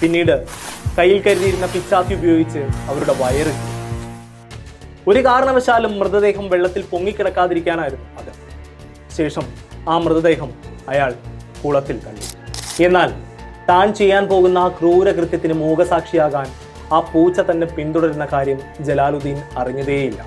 പിന്നീട് കയ്യിൽ കരുതിയിരുന്ന പിച്ചാത്തി ഉപയോഗിച്ച് അവരുടെ വയറ് കീറി. ഒരു കാരണവശാലും മൃതദേഹം വെള്ളത്തിൽ പൊങ്ങിക്കിടക്കാതിരിക്കാനായിരുന്നു അത്. ശേഷം ആ മൃതദേഹം അയാൾ കുളത്തിൽ തള്ളി. എന്നാൽ താൻ ചെയ്യാൻ പോകുന്ന ആ ക്രൂരകൃത്യത്തിന് മൂകസാക്ഷിയാകാൻ ആ പൂച്ച തന്നെ പിന്തുടരുന്ന കാര്യം ജലാലുദ്ദീൻ അറിഞ്ഞതേയില്ല.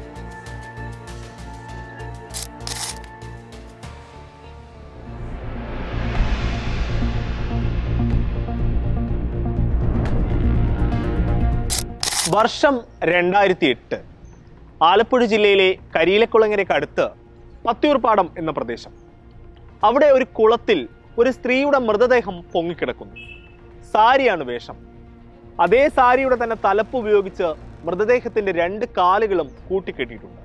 വർഷം 2008. ആലപ്പുഴ ജില്ലയിലെ കരിയിലക്കുളങ്ങരയ്ക്കടുത്ത് പത്തിയൂർപ്പാടം എന്ന പ്രദേശം. അവിടെ ഒരു കുളത്തിൽ ഒരു സ്ത്രീയുടെ മൃതദേഹം പൊങ്ങിക്കിടക്കുന്നു. സാരിയാണ് വേഷം. അതേ സാരിയുടെ തന്നെ തലപ്പ് ഉപയോഗിച്ച് മൃതദേഹത്തിന്റെ 2 കാലുകളും കൂട്ടിക്കെട്ടിയിട്ടുണ്ട്.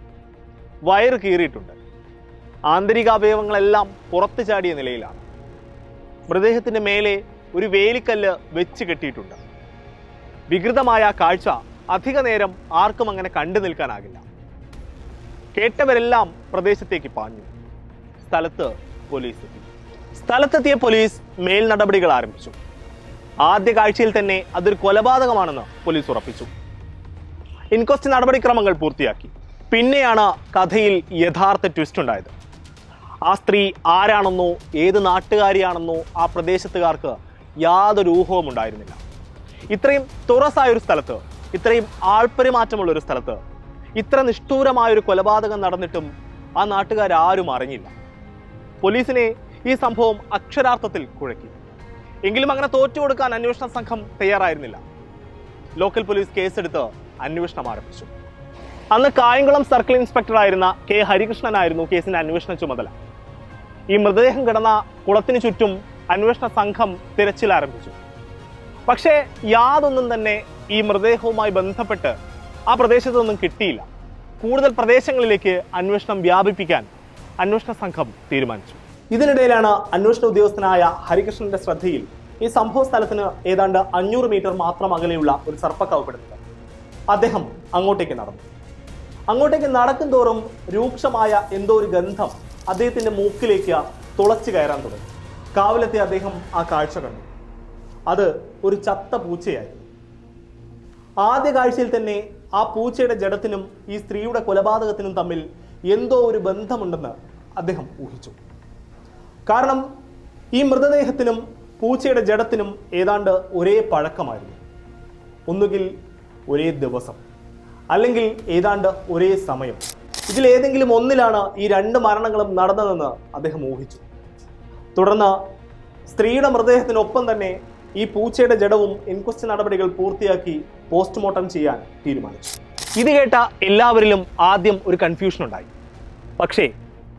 വയറ് കീറിയിട്ടുണ്ട്. ആന്തരികാവയവങ്ങളെല്ലാം പുറത്തു ചാടിയ നിലയിലാണ്. മൃതദേഹത്തിന്റെ മേലെ ഒരു വേലിക്കല്ല് വെച്ച് കെട്ടിയിട്ടുണ്ട്. വികൃതമായ കാഴ്ച അധിക നേരം ആർക്കും അങ്ങനെ കണ്ടു നിൽക്കാനാകില്ല. കേട്ടവരെല്ലാം പ്രദേശത്തേക്ക് പാഞ്ഞു. സ്ഥലത്തെത്തിയ പോലീസ് മേൽ നടപടികൾ ആരംഭിച്ചു. ആദ്യ കാഴ്ചയിൽ തന്നെ അതൊരു കൊലപാതകമാണെന്ന് പോലീസ് ഉറപ്പിച്ചു. ഇൻക്വസ്റ്റ് നടപടിക്രമങ്ങൾ പൂർത്തിയാക്കി. പിന്നെയാണ് കഥയിൽ യഥാർത്ഥ ട്വിസ്റ്റ് ഉണ്ടായത്. ആ സ്ത്രീ ആരാണെന്നോ ഏത് നാട്ടുകാരിയാണെന്നോ ആ പ്രദേശത്തുകാർക്ക് യാതൊരു ഊഹവും ഉണ്ടായിരുന്നില്ല. ഇത്രയും തുറസായൊരു സ്ഥലത്ത്, ഇത്രയും ആൾപ്പെരുമാറ്റമുള്ള ഒരു സ്ഥലത്ത് ഇത്ര നിഷ്ഠൂരമായൊരു കൊലപാതകം നടന്നിട്ടും ആ നാട്ടുകാരും അറിഞ്ഞില്ല. പോലീസിനെ ഈ സംഭവം അക്ഷരാർത്ഥത്തിൽ കുഴക്കി. എങ്കിലും അങ്ങനെ തോറ്റുകൊടുക്കാൻ അന്വേഷണ സംഘം തയ്യാറായിരുന്നില്ല. ലോക്കൽ പോലീസ് കേസെടുത്ത് അന്വേഷണം ആരംഭിച്ചു. അന്ന് കായംകുളം സർക്കിൾ ഇൻസ്പെക്ടറായിരുന്ന കെ ഹരികൃഷ്ണനായിരുന്നു കേസിന്റെ അന്വേഷണ ചുമതല. ഈ മൃതദേഹം കിടന്ന കുളത്തിന് ചുറ്റും അന്വേഷണ സംഘം തിരച്ചിൽ ആരംഭിച്ചു. പക്ഷേ യാതൊന്നും തന്നെ ഈ മൃതദേഹവുമായി ബന്ധപ്പെട്ട് ആ പ്രദേശത്തൊന്നും കിട്ടിയില്ല. കൂടുതൽ പ്രദേശങ്ങളിലേക്ക് അന്വേഷണം വ്യാപിപ്പിക്കാൻ അന്വേഷണ സംഘം തീരുമാനിച്ചു. ഇതിനിടയിലാണ് അന്വേഷണ ഉദ്യോഗസ്ഥനായ ഹരികൃഷ്ണന്റെ ശ്രദ്ധയിൽ ഈ സംഭവ സ്ഥലത്തിന് ഏതാണ്ട് 500 മീറ്റർ മാത്രം അകലെയുള്ള ഒരു സർപ്പക്കാവ് പെടുന്നത്. അദ്ദേഹം അങ്ങോട്ടേക്ക് നടന്നു. അങ്ങോട്ടേക്ക് നടക്കും തോറും രൂക്ഷമായ എന്തോ ഒരു ഗന്ധം അദ്ദേഹത്തിന്റെ മൂക്കിലേക്ക് തുളച്ചു കയറാൻ തുടങ്ങി. കാവിലെത്തിയ അദ്ദേഹം ആ കാഴ്ച കണ്ടു. അത് ഒരു ചത്ത പൂച്ചയായിരുന്നു. ആദ്യ കാഴ്ചയിൽ തന്നെ ആ പൂച്ചയുടെ ജഡത്തിനും ഈ സ്ത്രീയുടെ കൊലപാതകത്തിനും തമ്മിൽ എന്തോ ഒരു ബന്ധമുണ്ടെന്ന് അദ്ദേഹം ഊഹിച്ചു. കാരണം ഈ മൃതദേഹത്തിനും പൂച്ചയുടെ ജഡത്തിനും ഏതാണ്ട് ഒരേ പഴക്കമായിരുന്നു. ഒന്നുകിൽ ഒരേ ദിവസം, അല്ലെങ്കിൽ ഏതാണ്ട് ഒരേ സമയം. ഇതിലേതെങ്കിലും ഒന്നിലാണ് ഈ 2 മരണങ്ങളും നടന്നതെന്ന് അദ്ദേഹം ഊഹിച്ചു. തുടർന്ന് സ്ത്രീയുടെ മൃതദേഹത്തിനൊപ്പം തന്നെ ഈ പൂച്ചയുടെ ജഡവും ഇൻക്വസ്റ്റ് നടപടികൾ പൂർത്തിയാക്കി പോസ്റ്റ്മോർട്ടം ചെയ്യാൻ തീരുമാനിച്ചു. ഇത് കേട്ട എല്ലാവരിലും ആദ്യം ഒരു കൺഫ്യൂഷൻ ഉണ്ടായി. പക്ഷേ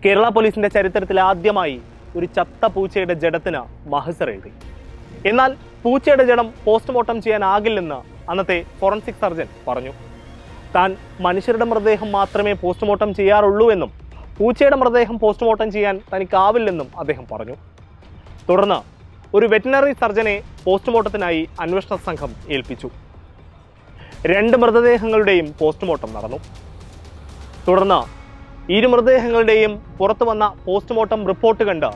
കേരള പോലീസിന്റെ ചരിത്രത്തിൽ ആദ്യമായി ഒരു ചത്ത പൂച്ചയുടെ ജഡത്തിന് മഹസർ എഴുതി. എന്നാൽ പൂച്ചയുടെ ജഡം പോസ്റ്റ്മോർട്ടം ചെയ്യാനാകില്ലെന്ന് അന്നത്തെ ഫോറൻസിക് സർജൻ പറഞ്ഞു. താൻ മനുഷ്യരുടെ മൃതദേഹം മാത്രമേ പോസ്റ്റ്മോർട്ടം ചെയ്യാറുള്ളൂ എന്നും പൂച്ചയുടെ മൃതദേഹം പോസ്റ്റ്മോർട്ടം ചെയ്യാൻ തനിക്കാവില്ലെന്നും അദ്ദേഹം പറഞ്ഞു. തുടർന്ന് ഒരു വെറ്റിനറി സർജനെ പോസ്റ്റ്മോർട്ടത്തിനായി അന്വേഷണ സംഘം ഏൽപ്പിച്ചു. 2 മൃതദേഹങ്ങളുടെയും പോസ്റ്റ്മോർട്ടം നടന്നു. തുടർന്ന് 2 മൃതദേഹങ്ങളുടെയും പുറത്തു വന്ന പോസ്റ്റ്മോർട്ടം റിപ്പോർട്ട് കണ്ട്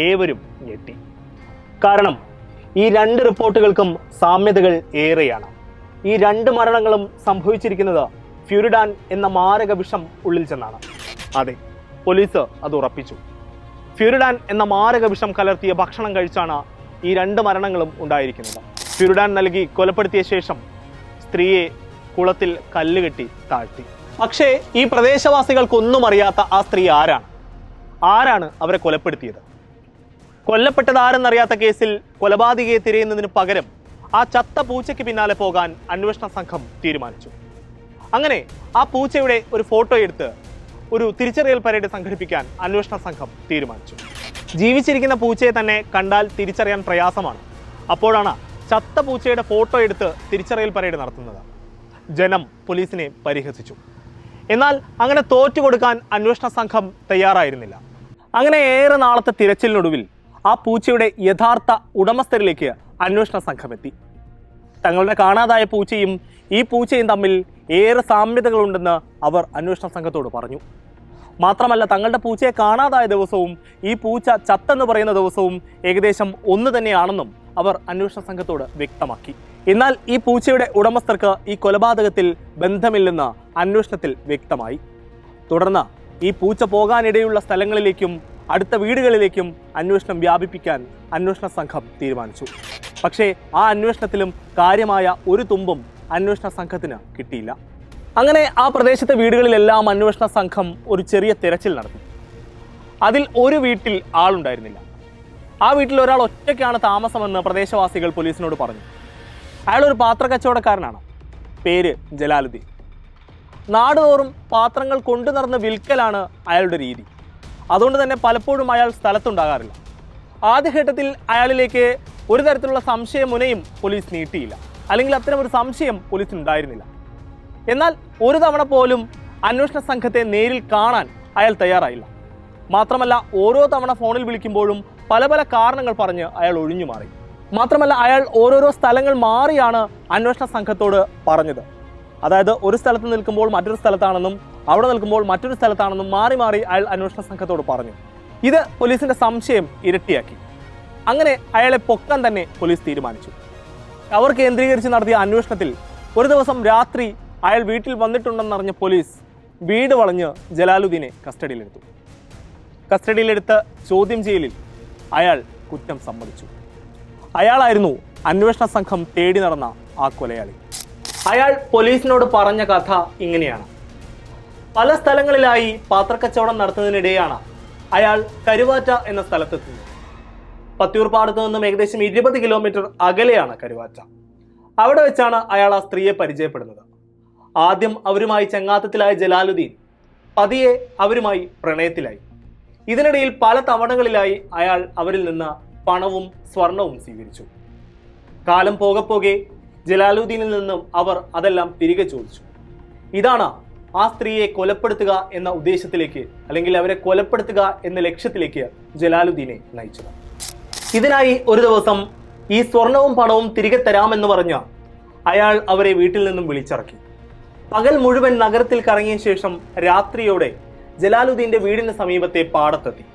ഏവരും ഞെട്ടി. കാരണം ഈ 2 റിപ്പോർട്ടുകൾക്കും സാമ്യതകൾ ഏറെയാണ്. ഈ 2 മരണങ്ങളും സംഭവിച്ചിരിക്കുന്നത് ഫ്യൂരിഡാൻ എന്ന മാരക വിഷം ഉള്ളിൽ ചെന്നാണ്. അതെ, പോലീസ് അത് ഉറപ്പിച്ചു. ഫ്യൂരിഡാൻ എന്ന മാരക വിഷം കലർത്തിയ ഭക്ഷണം കഴിച്ചാണ് ഈ 2 മരണങ്ങളും ഉണ്ടായിരിക്കുന്നത്. ഫ്യൂരിഡാൻ നൽകി കൊലപ്പെടുത്തിയ ശേഷം സ്ത്രീയെ കുളത്തിൽ കല്ലുകെട്ടി താഴ്ത്തി. പക്ഷേ ഈ പ്രദേശവാസികൾക്കൊന്നും അറിയാത്ത ആ സ്ത്രീ ആരാണ് അവരെ കൊലപ്പെടുത്തിയത്? കൊല്ലപ്പെട്ടത് ആരെന്നറിയാത്ത കേസിൽ കൊലപാതകയെ തിരയുന്നതിന് പകരം ആ ചത്ത പൂച്ചയ്ക്ക് പിന്നാലെ പോകാൻ അന്വേഷണ സംഘം തീരുമാനിച്ചു. അങ്ങനെ ആ പൂച്ചയുടെ ഒരു ഫോട്ടോ എടുത്ത് ഒരു തിരിച്ചറിയൽ പരേഡ് സംഘടിപ്പിക്കാൻ അന്വേഷണ സംഘം തീരുമാനിച്ചു. ജീവിച്ചിരിക്കുന്ന പൂച്ചയെ തന്നെ കണ്ടാൽ തിരിച്ചറിയാൻ പ്രയാസമാണ്. അപ്പോഴാണ് ചത്ത പൂച്ചയുടെ ഫോട്ടോ എടുത്ത് തിരിച്ചറിയൽ പരേഡ് നടത്തുന്നത്. ജനം പോലീസിനെ പരിഹസിച്ചു. എന്നാൽ അങ്ങനെ തോറ്റുകൊടുക്കാൻ അന്വേഷണ സംഘം തയ്യാറായിരുന്നില്ല. അങ്ങനെ ഏറെ നാളത്തെ തിരച്ചിലിനൊടുവിൽ ആ പൂച്ചയുടെ യഥാർത്ഥ ഉടമസ്ഥരിലേക്ക് അന്വേഷണ സംഘം എത്തി. തങ്ങളുടെ കാണാതായ പൂച്ചയും ഈ പൂച്ചയും തമ്മിൽ ഏറെ സാമ്യതകളുണ്ടെന്ന് അവർ അന്വേഷണ സംഘത്തോട് പറഞ്ഞു. മാത്രമല്ല, തങ്ങളുടെ പൂച്ചയെ കാണാതായ ദിവസവും ഈ പൂച്ച ചത്തെന്ന് പറയുന്ന ദിവസവും ഏകദേശം ഒന്ന് തന്നെയാണെന്നും അവർ അന്വേഷണ സംഘത്തോട് വ്യക്തമാക്കി. എന്നാൽ ഈ പൂച്ചയുടെ ഉടമസ്ഥർക്ക് ഈ കൊലപാതകത്തിൽ ബന്ധമില്ലെന്ന് അന്വേഷണത്തിൽ വ്യക്തമായി. തുടർന്ന് ഈ പൂച്ച പോകാനിടയുള്ള സ്ഥലങ്ങളിലേക്കും അടുത്ത വീടുകളിലേക്കും അന്വേഷണം വ്യാപിപ്പിക്കാൻ അന്വേഷണ സംഘം തീരുമാനിച്ചു. പക്ഷേ ആ അന്വേഷണത്തിലും കാര്യമായ ഒരു തുമ്പും അന്വേഷണ സംഘത്തിന് കിട്ടിയില്ല. അങ്ങനെ ആ പ്രദേശത്തെ വീടുകളിലെല്ലാം അന്വേഷണ സംഘം ഒരു ചെറിയ തിരച്ചിൽ നടത്തി. അതിൽ ഒരു വീട്ടിൽ ആളുണ്ടായിരുന്നില്ല. ആ വീട്ടിൽ ഒരാൾ ഒറ്റയ്ക്കാണ് താമസമെന്ന് പ്രദേശവാസികൾ പോലീസിനോട് പറഞ്ഞു. അയാൾ ഒരു പാത്ര കച്ചവടക്കാരനാണ്. പേര് ജലാലുദ്ദീൻ. നാടുതോറും പാത്രങ്ങൾ കൊണ്ടു നടന്ന് വിൽക്കലാണ് അയാളുടെ രീതി. അതുകൊണ്ട് തന്നെ പലപ്പോഴും അയാൾ സ്ഥലത്തുണ്ടാകാറില്ല. ആദ്യഘട്ടത്തിൽ അയാളിലേക്ക് ഒരു തരത്തിലുള്ള സംശയമുനയും പോലീസ് നീട്ടിയില്ല, അല്ലെങ്കിൽ അത്തരം ഒരു സംശയം പോലീസിനുണ്ടായിരുന്നില്ല. എന്നാൽ ഒരു തവണ പോലും അന്വേഷണ സംഘത്തെ നേരിൽ കാണാൻ അയാൾ തയ്യാറായില്ല. മാത്രമല്ല, ഓരോ തവണ ഫോണിൽ വിളിക്കുമ്പോഴും പല പല കാരണങ്ങൾ പറഞ്ഞ് അയാൾ ഒഴിഞ്ഞു മാറി. മാത്രമല്ല, അയാൾ ഓരോരോ സ്ഥലങ്ങൾ മാറിയാണ് അന്വേഷണ സംഘത്തോട് പറഞ്ഞത്. അതായത് ഒരു സ്ഥലത്ത് നിൽക്കുമ്പോൾ മറ്റൊരു സ്ഥലത്താണെന്നും അവിടെ നിൽക്കുമ്പോൾ മറ്റൊരു സ്ഥലത്താണെന്നും മാറി മാറി അയാൾ അന്വേഷണ സംഘത്തോട് പറഞ്ഞു. ഇത് പോലീസിന്റെ സംശയം ഇരട്ടിയാക്കി. അങ്ങനെ അയാളെ പൊക്കാൻ തന്നെ പോലീസ് തീരുമാനിച്ചു. അവർ കേന്ദ്രീകരിച്ച് നടത്തിയ അന്വേഷണത്തിൽ ഒരു ദിവസം രാത്രി അയാൾ വീട്ടിൽ വന്നിട്ടുണ്ടെന്നറിഞ്ഞ പോലീസ് വീട് വളഞ്ഞ് ജലാലുദ്ദീനെ കസ്റ്റഡിയിലെടുത്തു. കസ്റ്റഡിയിലെടുത്ത് ചോദ്യം ചെയ്യലിൽ അയാൾ കുറ്റം സമ്മതിച്ചു. അയാളായിരുന്നു അന്വേഷണ സംഘം തേടി നടന്ന ആ കൊലയാളി. അയാൾ പോലീസിനോട് പറഞ്ഞ കഥ ഇങ്ങനെയാണ്. പല സ്ഥലങ്ങളിലായി പാത്രക്കച്ചവടം നടത്തുന്നതിനിടെയാണ് അയാൾ കരുവാറ്റ എന്ന സ്ഥലത്തെത്തുന്നത്. പത്തിയൂർപ്പാടത്ത് നിന്നും ഏകദേശം 20 കിലോമീറ്റർ അകലെയാണ് കരുവാറ്റ. അവിടെ വെച്ചാണ് അയാൾ ആ സ്ത്രീയെ പരിചയപ്പെടുന്നത്. ആദ്യം അവരുമായി ചങ്ങാത്തത്തിലായ ജലാലുദ്ദീൻ പതിയെ അവരുമായി പ്രണയത്തിലായി. ഇതിനിടയിൽ പല തവണകളിലായി അയാൾ അവരിൽ നിന്ന് പണവും സ്വർണവും സ്വീകരിച്ചു. കാലം പോകെ പോകെ ജലാലുദ്ദീനിൽ നിന്നും അവർ അതെല്ലാം തിരികെ ചോദിച്ചു. ഇതാണ് ആ സ്ത്രീയെ കൊലപ്പെടുത്തുക എന്ന ഉദ്ദേശത്തിലേക്ക്, അല്ലെങ്കിൽ അവരെ കൊലപ്പെടുത്തുക എന്ന ലക്ഷ്യത്തിലേക്ക് ജലാലുദ്ദീനെ നയിച്ചത്. ഇതിനായി ഒരു ദിവസം ഈ സ്വർണവും പണവും തിരികെ തരാമെന്ന് പറഞ്ഞ അയാൾ അവരെ വീട്ടിൽ നിന്നും വിളിച്ചിറക്കി. പകൽ മുഴുവൻ നഗരത്തിൽ കറങ്ങിയ ശേഷം രാത്രിയോടെ ജലാലുദ്ദീന്റെ വീടിന് സമീപത്തെ പാടത്തെത്തി.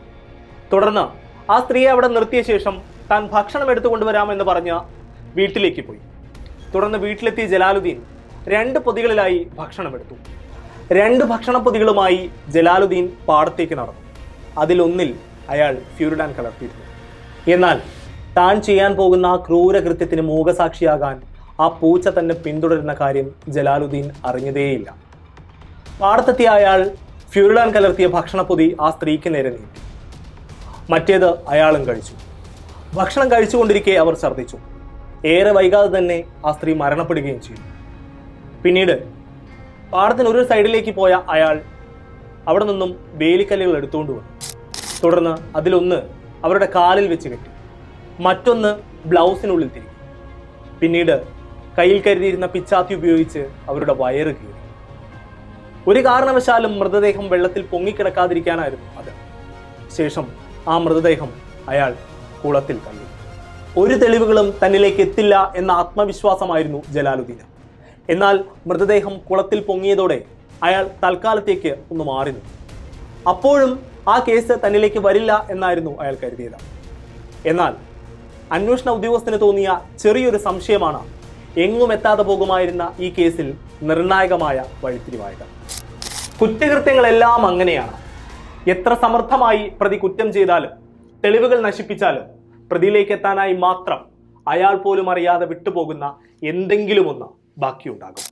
തുടർന്ന് ആ സ്ത്രീയെ അവിടെ നിർത്തിയ ശേഷം താൻ ഭക്ഷണം എടുത്തു കൊണ്ടുവരാമെന്ന് പറഞ്ഞ് വീട്ടിലേക്ക് പോയി. തുടർന്ന് വീട്ടിലെത്തിയ ജലാലുദ്ദീൻ 2 പൊതികളിലായി ഭക്ഷണം എടുത്തു. 2 ഭക്ഷണപ്പൊതികളുമായി ജലാലുദ്ദീൻ പാടത്തേക്ക് നടന്നു. അതിലൊന്നിൽ അയാൾ ഫ്യൂരിഡാൻ കലർത്തിയിരുന്നു. എന്നാൽ താൻ ചെയ്യാൻ പോകുന്ന ആ ക്രൂരകൃത്യത്തിന് മൂകസാക്ഷിയാകാൻ ആ പൂച്ച തന്നെ പിന്തുടരുന്ന കാര്യം ജലാലുദ്ദീൻ അറിഞ്ഞതേയില്ല. പാടത്തെത്തിയ അയാൾ ഫ്യൂരിഡാൻ കലർത്തിയ ഭക്ഷണപ്പൊതി ആ സ്ത്രീക്ക് നേരെ നീട്ടി. മറ്റേത് അയാളും കഴിച്ചു. ഭക്ഷണം കഴിച്ചുകൊണ്ടിരിക്കെ അവർ ഛർദ്ദിച്ചു. ഏറെ വൈകാതെ തന്നെ ആ സ്ത്രീ മരണപ്പെടുകയും ചെയ്തു. പിന്നീട് പാടത്തിന് ഒരു സൈഡിലേക്ക് പോയ അയാൾ അവിടെ നിന്നും വേലിക്കല്ലുകൾ എടുത്തുകൊണ്ട് വന്നു. തുടർന്ന് അതിലൊന്ന് അവരുടെ കാലിൽ വെച്ച് കെട്ടി, മറ്റൊന്ന് ബ്ലൗസിനുള്ളിൽ തിരികെ. പിന്നീട് കയ്യിൽ കരുതിയിരുന്ന പിച്ചാത്തി ഉപയോഗിച്ച് അവരുടെ വയറ് കീറി. ഒരു കാരണവശാലും മൃതദേഹം വെള്ളത്തിൽ പൊങ്ങിക്കിടക്കാതിരിക്കാനായിരുന്നു അത്. ശേഷം ആ മൃതദേഹം അയാൾ കുളത്തിൽ തള്ളി. ഒരു തെളിവുകളും തന്നിലേക്ക് എത്തില്ല എന്ന ആത്മവിശ്വാസമായിരുന്നു ജലാലുദ്ദീന്. എന്നാൽ മൃതദേഹം കുളത്തിൽ പൊങ്ങിയതോടെ അയാൾ തൽക്കാലത്തേക്ക് ഒന്ന് മാറി നിന്നു. അപ്പോഴും ആ കേസ് തന്നിലേക്ക് വരില്ല എന്നായിരുന്നു അയാൾ കരുതിയത്. എന്നാൽ അന്വേഷണ ഉദ്യോഗസ്ഥന് തോന്നിയ ചെറിയൊരു സംശയമാണ് എങ്ങും എത്താതെ പോകുമായിരുന്ന ഈ കേസിൽ നിർണായകമായ വഴിത്തിരിവായത്. കുറ്റകൃത്യങ്ങളെല്ലാം അങ്ങനെയാണ്. എത്ര സമർത്ഥമായി പ്രതി കുറ്റം ചെയ്താലും തെളിവുകൾ നശിപ്പിച്ചാലും പ്രതിയിലേക്ക് എത്താനായി മാത്രം അയാൾ പോലും അറിയാതെ വിട്ടുപോകുന്ന എന്തെങ്കിലും ഒന്ന് ബാക്കിയുണ്ടാകും.